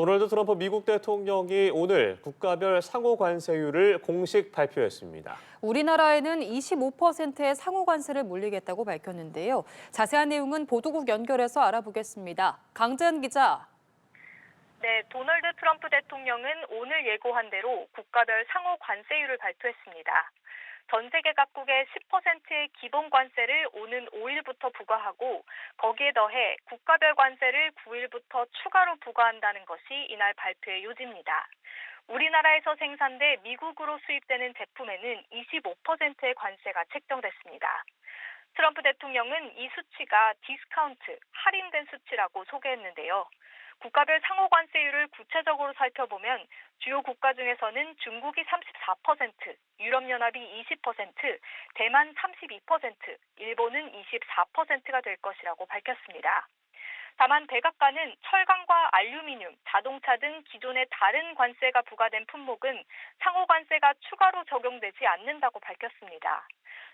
도널드 트럼프 미국 대통령이 오늘 국가별 상호 관세율을 공식 발표했습니다. 우리나라에는 25%의 상호 관세를 물리겠다고 밝혔는데요. 자세한 내용은 보도국 연결해서 알아보겠습니다. 강재현 기자. 네, 도널드 트럼프 대통령은 오늘 예고한 대로 국가별 상호 관세율을 발표했습니다. 전 세계 각국의 10%의 기본 관세를 오는 5일부터 부과하고 거기에 더해 국가별 관세를 9일부터 추가로 부과한다는 것이 이날 발표의 요지입니다. 우리나라에서 생산돼 미국으로 수입되는 제품에는 25%의 관세가 책정됐습니다. 트럼프 대통령은 이 수치가 디스카운트, 할인된 수치라고 소개했는데요. 국가별 상호 관세율을 구체적으로 살펴보면 주요 국가 중에서는 중국이 34%, 유럽연합이 20%, 대만 32%, 일본은 24%가 될 것이라고 밝혔습니다. 다만 백악관은 철강과 알루미늄, 자동차 등 기존의 다른 관세가 부과된 품목은 상호 관세가 추가로 적용되지 않는다고 밝혔습니다.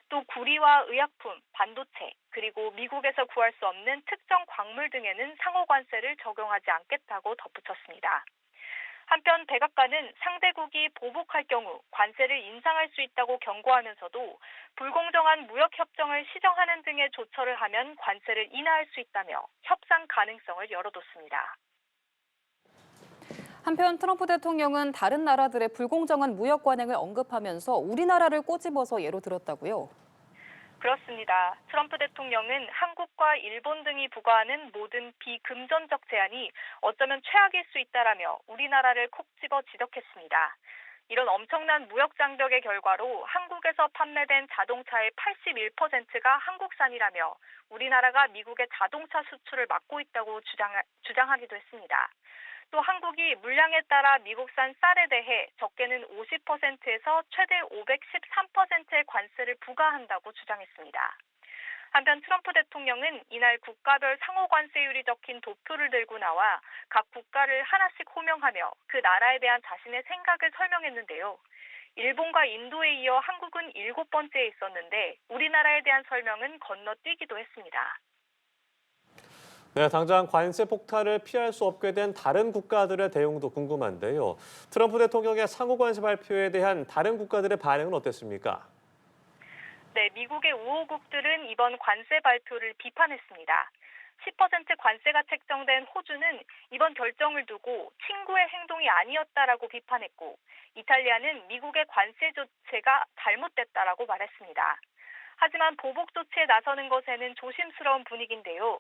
또 구리와 의약품, 반도체, 그리고 미국에서 구할 수 없는 특정 광물 등에는 상호 관세를 적용하지 않겠다고 덧붙였습니다. 한편 백악관은 상대국이 보복할 경우 관세를 인상할 수 있다고 경고하면서도 불공정한 무역협정을 시정하는 등의 조처를 하면 관세를 인하할 수 있다며 협상 가능성을 열어뒀습니다. 한편 트럼프 대통령은 다른 나라들의 불공정한 무역 관행을 언급하면서 우리나라를 꼬집어서 예로 들었다고요. 그렇습니다. 트럼프 대통령은 한국과 일본 등이 부과하는 모든 비금전적 제한이 어쩌면 최악일 수 있다라며 우리나라를 콕 집어 지적했습니다. 이런 엄청난 무역 장벽의 결과로 한국에서 판매된 자동차의 81%가 한국산이라며 우리나라가 미국의 자동차 수출을 막고 있다고 주장하기도 했습니다. 또 한국이 물량에 따라 미국산 쌀에 대해 적게는 50%에서 최대 513%의 관세를 부과한다고 주장했습니다. 한편 트럼프 대통령은 이날 국가별 상호 관세율이 적힌 도표를 들고 나와 각 국가를 하나씩 호명하며 그 나라에 대한 자신의 생각을 설명했는데요. 일본과 인도에 이어 한국은 7번째에 있었는데 우리나라에 대한 설명은 건너뛰기도 했습니다. 네, 당장 관세 폭탄을 피할 수 없게 된 다른 국가들의 대응도 궁금한데요. 트럼프 대통령의 상호 관세 발표에 대한 다른 국가들의 반응은 어땠습니까? 네, 미국의 우호국들은 이번 관세 발표를 비판했습니다. 10% 관세가 책정된 호주는 이번 결정을 두고 친구의 행동이 아니었다라고 비판했고, 이탈리아는 미국의 관세 조치가 잘못됐다라고 말했습니다. 하지만 보복 조치에 나서는 것에는 조심스러운 분위기인데요.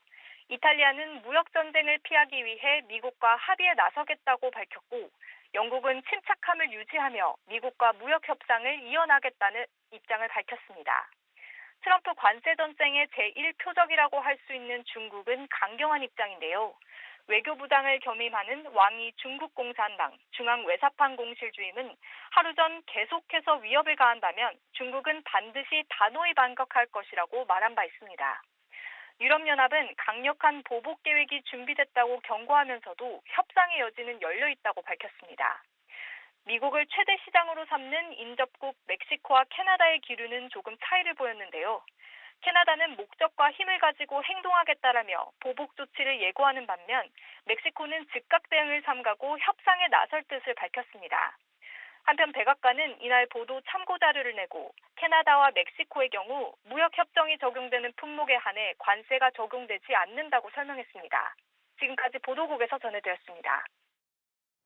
이탈리아는 무역 전쟁을 피하기 위해 미국과 합의에 나서겠다고 밝혔고, 영국은 침착함을 유지하며 미국과 무역 협상을 이어나겠다는 입장을 밝혔습니다. 트럼프 관세 전쟁의 제1표적이라고 할 수 있는 중국은 강경한 입장인데요. 외교부장을 겸임하는 왕이 중국공산당 중앙외사판 공실 주임은 하루 전 계속해서 위협을 가한다면 중국은 반드시 단호히 반격할 것이라고 말한 바 있습니다. 유럽연합은 강력한 보복 계획이 준비됐다고 경고하면서도 협상의 여지는 열려 있다고 밝혔습니다. 미국을 최대 시장으로 삼는 인접국 멕시코와 캐나다의 기류는 조금 차이를 보였는데요. 캐나다는 목적과 힘을 가지고 행동하겠다라며 보복 조치를 예고하는 반면 멕시코는 즉각 대응을 삼가고 협상에 나설 뜻을 밝혔습니다. 한편 백악관은 이날 보도 참고 자료를 내고 캐나다와 멕시코의 경우 무역 협정이 적용되는 품목에 한해 관세가 적용되지 않는다고 설명했습니다. 지금까지 보도국에서 전해드렸습니다.